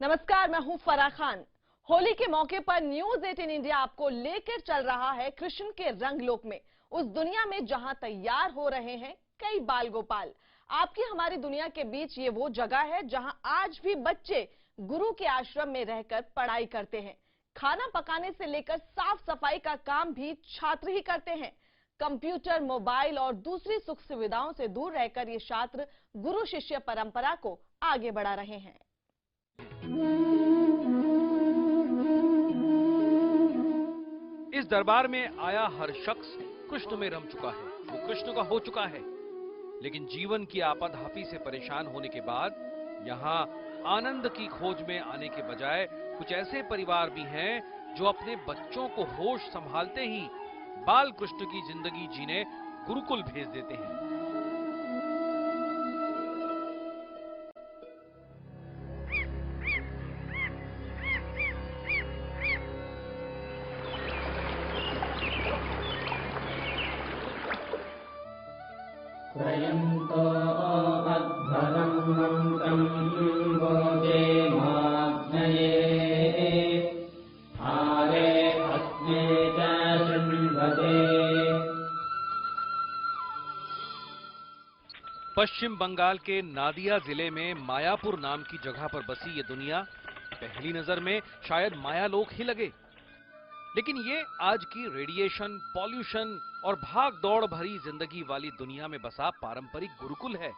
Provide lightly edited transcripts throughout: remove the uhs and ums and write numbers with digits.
नमस्कार, मैं हूं फराह खान। होली के मौके पर न्यूज 18 इंडिया आपको लेकर चल रहा है कृष्ण के रंगलोक में, उस दुनिया में जहां तैयार हो रहे हैं कई बाल गोपाल। आपकी हमारी दुनिया के बीच ये वो जगह है जहां आज भी बच्चे गुरु के आश्रम में रहकर पढ़ाई करते हैं। खाना पकाने से लेकर साफ सफाई का काम भी छात्र ही करते हैं। कंप्यूटर, मोबाइल और दूसरी सुख सुविधाओं से दूर रहकर ये छात्र गुरु शिष्य परंपरा को आगे बढ़ा रहे हैं। इस दरबार में आया हर शख्स कृष्ण में रम चुका है, वो कृष्ण का हो चुका है। लेकिन जीवन की आपाधापी से परेशान होने के बाद यहाँ आनंद की खोज में आने के बजाय कुछ ऐसे परिवार भी हैं जो अपने बच्चों को होश संभालते ही बाल कृष्ण की जिंदगी जीने गुरुकुल भेज देते हैं। पश्चिम बंगाल के नादिया जिले में मायापुर नाम की जगह पर बसी ये दुनिया पहली नजर में शायद मायालोक ही लगे, लेकिन ये आज की रेडिएशन, पॉल्यूशन और भाग दौड़ भरी जिंदगी वाली दुनिया में बसा पारंपरिक गुरुकुल है।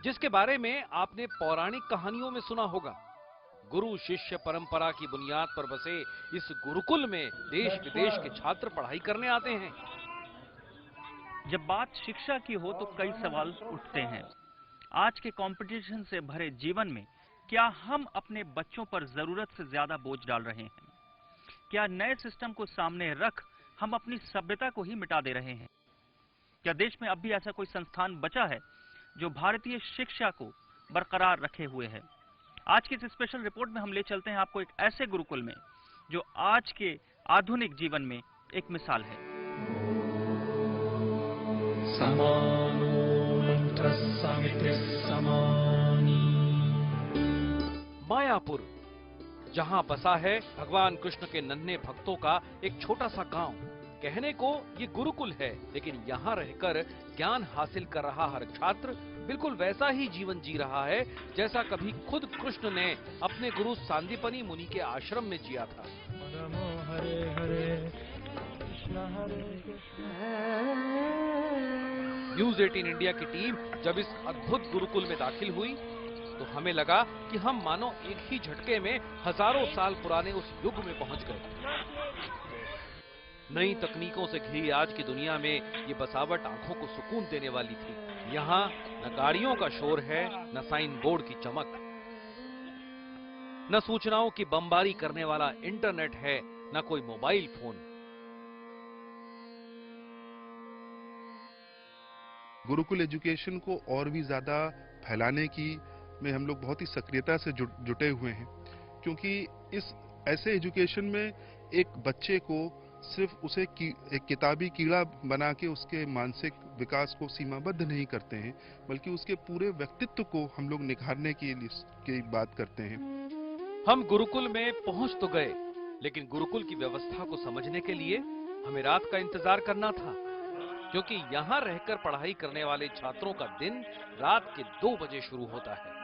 जिसके बारे में आपने पौराणिक कहानियों में सुना होगा। गुरु शिष्य परंपरा की बुनियाद पर बसे इस गुरुकुल में देश विदेश के छात्र पढ़ाई करने आते हैं। जब बात शिक्षा की हो तो कई सवाल उठते हैं। आज के कंपटीशन से भरे जीवन में क्या हम अपने बच्चों पर जरूरत से ज्यादा बोझ डाल रहे हैं? क्या नए सिस्टम को सामने रख हम अपनी सभ्यता को ही मिटा दे रहे हैं? क्या देश में अब भी ऐसा कोई संस्थान बचा है जो भारतीय शिक्षा को बरकरार रखे हुए है? आज की इस स्पेशल रिपोर्ट में हम ले चलते हैं आपको एक ऐसे गुरुकुल में जो आज के आधुनिक जीवन में एक मिसाल है। मायापुर, जहां बसा है भगवान कृष्ण के नन्हे भक्तों का एक छोटा सा गांव। कहने को ये गुरुकुल है, लेकिन यहाँ रहकर ज्ञान हासिल कर रहा हर छात्र बिल्कुल वैसा ही जीवन जी रहा है जैसा कभी खुद कृष्ण ने अपने गुरु सांदीपनी मुनि के आश्रम में जिया था। न्यूज 18 इंडिया की टीम जब इस अद्भुत गुरुकुल में दाखिल हुई तो हमें लगा कि हम मानो एक ही झटके में हजारों साल पुराने उस युग में पहुंच गए। नई तकनीकों से घिरी आज की दुनिया में ये बसावट आंखों को सुकून देने वाली थी। यहाँ न गाड़ियों का शोर है, न साइन बोर्ड की चमक, न सूचनाओं की बमबारी करने वाला इंटरनेट है, न कोई मोबाइल फोन। गुरुकुल एजुकेशन को और भी ज्यादा फैलाने की में हम लोग बहुत ही सक्रियता से जुटे हुए हैं, क्योंकि इस ऐसे एजुकेशन में एक बच्चे को सिर्फ उसे एक किताबी कीड़ा बना के उसके मानसिक विकास को सीमाबद्ध नहीं करते हैं, बल्कि उसके पूरे व्यक्तित्व को हम लोग निखारने की बात करते हैं। हम गुरुकुल में पहुंच तो गए, लेकिन गुरुकुल की व्यवस्था को समझने के लिए हमें रात का इंतजार करना था, क्योंकि यहाँ रहकर पढ़ाई करने वाले छात्रों का दिन रात के 2 बजे शुरू होता है।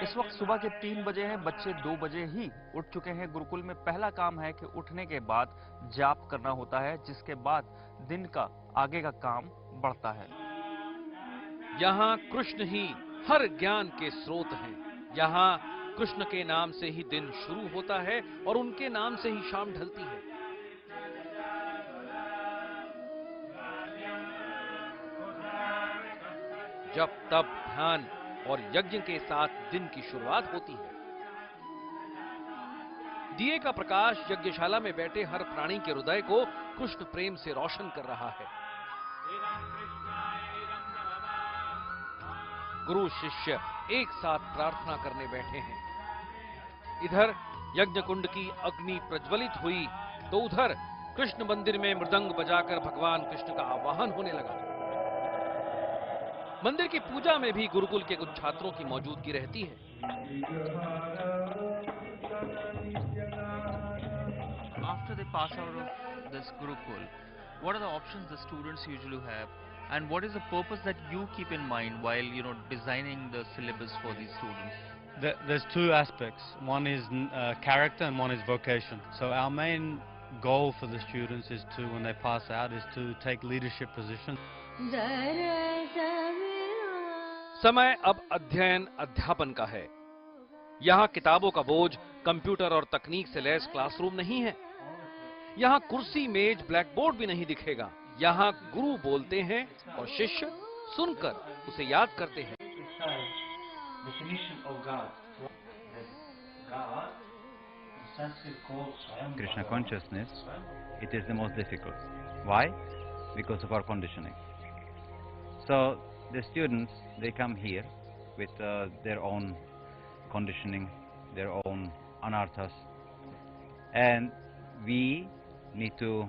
इस वक्त सुबह के 3 बजे हैं। बच्चे 2 बजे ही उठ चुके हैं। गुरुकुल में पहला काम है कि उठने के बाद जाप करना होता है, जिसके बाद दिन का आगे का काम बढ़ता है। यहाँ कृष्ण ही हर ज्ञान के स्रोत हैं। यहाँ कृष्ण के नाम से ही दिन शुरू होता है और उनके नाम से ही शाम ढलती है। जब तब ध्यान और यज्ञ के साथ दिन की शुरुआत होती है। दिए का प्रकाश यज्ञशाला में बैठे हर प्राणी के हृदय को कृष्ण प्रेम से रोशन कर रहा है। गुरु शिष्य एक साथ प्रार्थना करने बैठे हैं। इधर यज्ञ कुंड की अग्नि प्रज्वलित हुई तो उधर कृष्ण मंदिर में मृदंग बजाकर भगवान कृष्ण का आवाहन होने लगा। मंदिर की पूजा में भी गुरुकुल के कुछ छात्रों की मौजूदगी रहती है। After they pass out of this Gurukul, what are the options the students usually have, and what is the purpose that you keep in mind while designing the syllabus for these students? There's two aspects. One is character and one is vocation. So our main goal for the students is to, when they pass out, is to take leadership positions. समय अब अध्ययन अध्यापन का है। यहाँ किताबों का बोझ कंप्यूटर और तकनीक से लैस क्लासरूम नहीं है। यहाँ कुर्सी मेज ब्लैक बोर्ड भी नहीं दिखेगा। यहाँ गुरु बोलते हैं और शिष्य सुनकर उसे याद करते हैं। Krishna consciousness, it is the most difficult. Why? Because of our conditioning. So the students, they come here with their own conditioning, their own anarthas, and we need to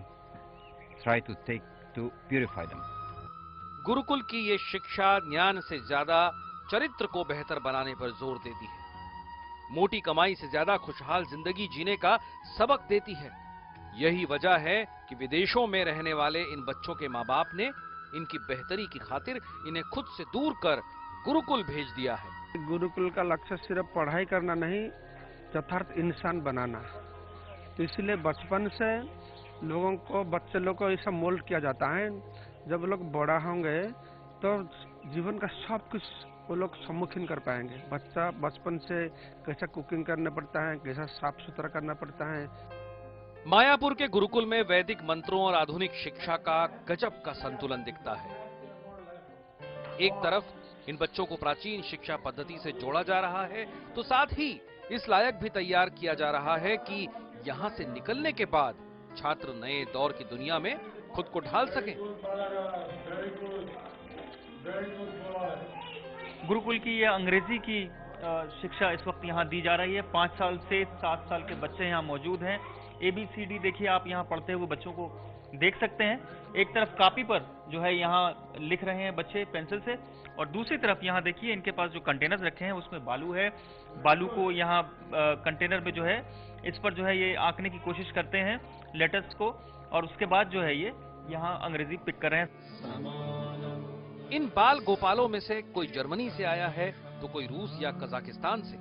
try to purify them. Gurukul की ये शिक्षा ज्ञान से ज्यादा चरित्र को बेहतर बनाने पर जोर देती है। मोटी कमाई से ज्यादा खुशहाल जिंदगी जीने का सबक देती है। यही वजह है कि विदेशों में रहने वाले इन बच्चों के माँ बाप ने इनकी बेहतरी की खातिर इन्हें खुद से दूर कर गुरुकुल भेज दिया है। गुरुकुल का लक्ष्य सिर्फ पढ़ाई करना नहीं, यथार्थ इंसान बनाना। तो इसलिए बचपन से बच्चे लोग को ऐसा मोल्ड किया जाता है, जब लोग बड़ा होंगे तो जीवन का सब कुछ वो लोग सम्मुखीन कर पाएंगे। बच्चा बचपन से कैसा कुकिंग करना पड़ता है, कैसा साफ सुथरा करना पड़ता है। मायापुर के गुरुकुल में वैदिक मंत्रों और आधुनिक शिक्षा का गजब का संतुलन दिखता है। एक तरफ इन बच्चों को प्राचीन शिक्षा पद्धति से जोड़ा जा रहा है, तो साथ ही इस लायक भी तैयार किया जा रहा है कि यहाँ से निकलने के बाद छात्र नए दौर की दुनिया में खुद को ढाल सकें। गुरुकुल की ये अंग्रेजी की शिक्षा इस वक्त यहाँ दी जा रही है। 5 साल से 7 साल के बच्चे यहाँ मौजूद हैं। ABCD देखिए, आप यहाँ पढ़ते हुए बच्चों को देख सकते हैं। एक तरफ कॉपी पर जो है यहाँ लिख रहे हैं बच्चे पेंसिल से, और दूसरी तरफ यहाँ देखिए इनके पास जो कंटेनर्स रखे हैं उसमें बालू है। बालू को यहाँ कंटेनर में जो है इस पर जो है ये आंकने की कोशिश करते हैं लेटर्स को, और उसके बाद जो है ये यहाँ अंग्रेजी पिक कर रहे हैं। इन बाल गोपालों में से कोई जर्मनी से आया है तो कोई रूस या कजाकिस्तान से।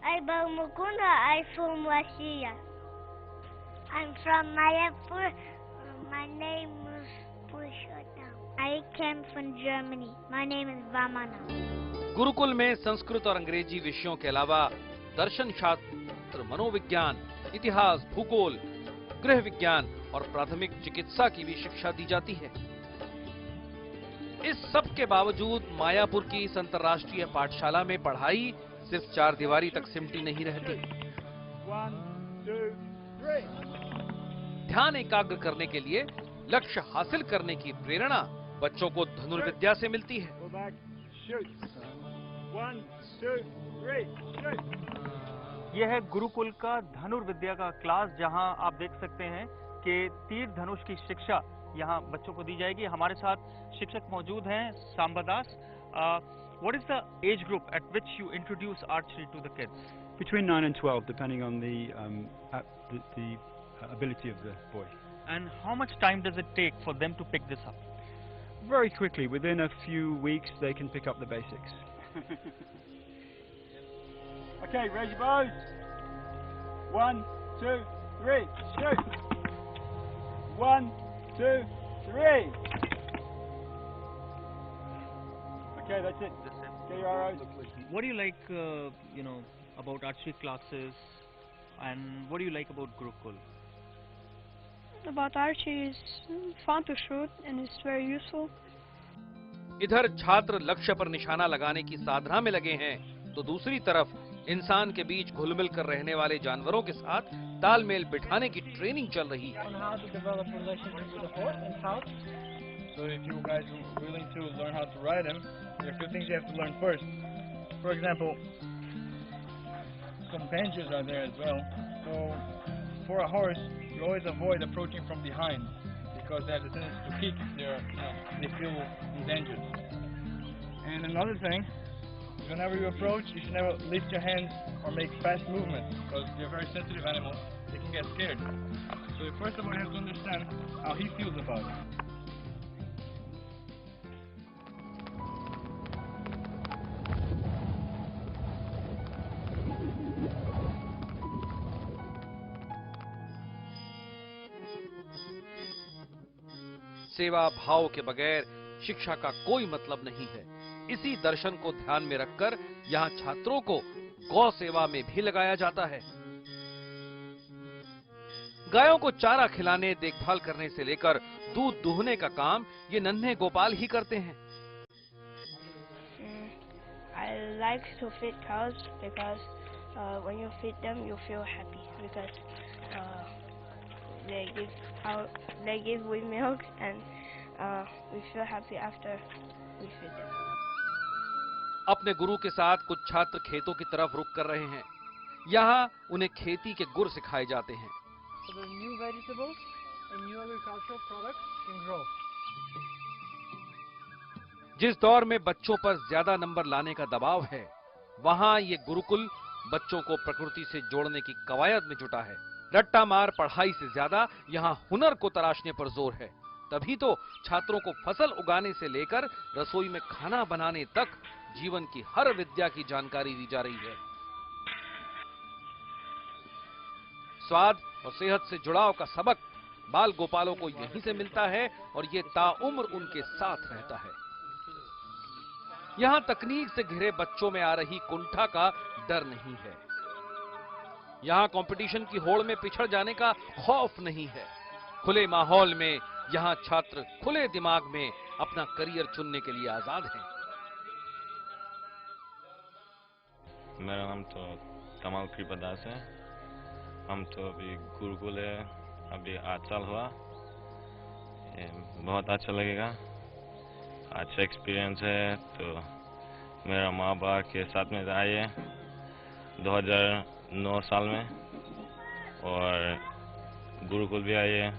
I Mukunda, I from Russia. I'm from Mayapur. My name is Pushota. I came from Germany. My name is Vamana. Gurukul में संस्कृत और अंग्रेजी विषयों के अलावा दर्शन शास्त्र, मनोविज्ञान, इतिहास, भूगोल, गृह विज्ञान और प्राथमिक चिकित्सा की भी शिक्षा दी जाती है। इस सब के बावजूद मायापुर की इस अंतर्राष्ट्रीय पाठशाला में पढ़ाई सिर्फ 4 दीवारी तक सिमटी नहीं रहती। 1, 2, 3। ध्यान एकाग्र करने के लिए लक्ष्य हासिल करने की प्रेरणा बच्चों को धनुर्विद्या से मिलती है। 1, 2, 3। यह है गुरुकुल का धनुर्विद्या का क्लास, जहां आप देख सकते हैं कि तीर धनुष की शिक्षा यहाँ बच्चों को दी जाएगी। हमारे साथ शिक्षक मौजूद हैं, सांबादास। What is the age group at which you introduce archery to the kids? Between 9 and 12, depending on the ability of the boy. And how much time does it take for them to pick this up? Very quickly, within a few weeks, they can pick up the basics. Okay, raise your bows. 1, 2, 3, shoot. 1, 2, 3. Okay, that's it. Get your arrows. What do you like, about archery classes, and what do you like about Gurukul? About archery is fun to shoot and it's very useful. इधर छात्र लक्ष्य पर निशाना लगाने की साधना में लगे हैं, तो दूसरी तरफ इंसान के बीच घुल-मिल कर रहने वाले जानवरों के साथ तालमेल बिठाने की ट्रेनिंग चल रही है। So if you guys are willing to learn how to ride him, there are a few things you have to learn first. For example, some benches are there as well. So for a horse, you always avoid approaching from behind because they have the tendency to kick if they feel endangered. And another thing, whenever you approach, you should never lift your hands or make fast movements because they're very sensitive animals. They can get scared. So first of all, you have to understand how he feels about it. सेवा भाव के बगैर शिक्षा का कोई मतलब नहीं है। इसी दर्शन को ध्यान में रखकर यहाँ छात्रों को गौ सेवा में भी लगाया जाता है। गायों को चारा खिलाने, देखभाल करने से लेकर दूध दूहने का काम ये नन्हे गोपाल ही करते हैं। I like to feed cows because when you feed them, you feel happy because they give we milk and we feel happy after we feed them. अपने गुरु के साथ कुछ छात्र खेतों की तरफ रुख कर रहे हैं। यहाँ उन्हें खेती के गुर सिखाए जाते हैं। So the new vegetables and new agricultural products can grow. जिस दौर में बच्चों पर ज्यादा नंबर लाने का दबाव है, वहाँ ये गुरुकुल बच्चों को प्रकृति से जोड़ने की कवायद में जुटा है। रट्टा मार पढ़ाई से ज्यादा यहाँ हुनर को तराशने पर जोर है। तभी तो छात्रों को फसल उगाने से लेकर रसोई में खाना बनाने तक जीवन की हर विद्या की जानकारी दी जा रही है। स्वाद और सेहत से जुड़ाव का सबक बाल गोपालों को यहीं से मिलता है और ये ताउम्र उनके साथ रहता है। यहाँ तकनीक से घिरे बच्चों में आ रही कुंठा का डर नहीं है। यहाँ कंपटीशन की होड़ में पिछड़ जाने का खौफ नहीं है। खुले माहौल में यहाँ छात्र खुले दिमाग में अपना करियर चुनने के लिए आजाद हैं। मेरा नाम तो कमाल कृपादास है। हम तो अभी गुरुकुल है, अभी 8 साल हुआ। बहुत अच्छा लगेगा, अच्छा एक्सपीरियंस है। तो मेरा माँ बाप के साथ में आए 2009 साल में और गुरुकुल भी आए।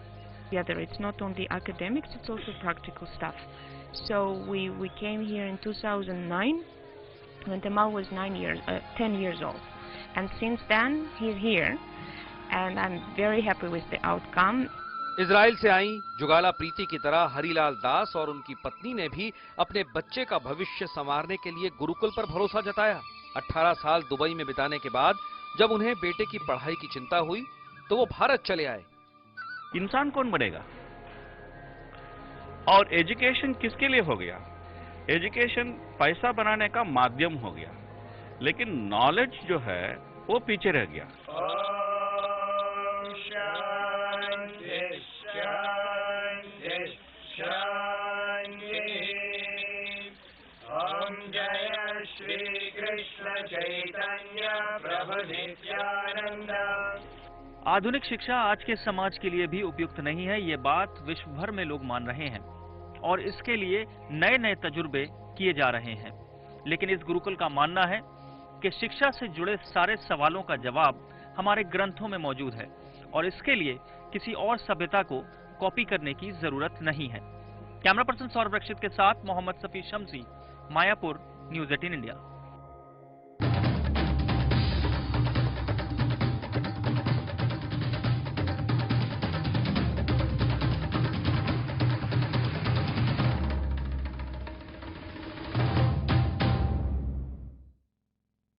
Together, it's not only academics, it's also practical stuff. So we came here in 2009 when Tamal was 10 years old, and since then he's here, and I'm very happy with the outcome. Israel से आई जुगाला प्रीति की तरह हरीलाल दास और उनकी पत्नी ने भी अपने बच्चे का भविष्य संवारने के लिए गुरुकुल पर भरोसा जताया। 18 साल दुबई में बिताने के बाद जब उन्हें बेटे की पढ़ाई की चिंता हुई तो वो भारत चले आए। इंसान कौन बनेगा और एजुकेशन किसके लिए हो गया? एजुकेशन पैसा बनाने का माध्यम हो गया, लेकिन नॉलेज जो है वो पीछे रह गया। आधुनिक शिक्षा आज के समाज के लिए भी उपयुक्त नहीं है, ये बात विश्व भर में लोग मान रहे हैं और इसके लिए नए नए तजुर्बे किए जा रहे हैं। लेकिन इस गुरुकुल का मानना है कि शिक्षा से जुड़े सारे सवालों का जवाब हमारे ग्रंथों में मौजूद है और इसके लिए किसी और सभ्यता को कॉपी करने की जरूरत नहीं है। कैमरा पर्सन सौरभ रक्षित के साथ मोहम्मद सफी शम्सी, मायापुर, न्यूज़ 18 इंडिया।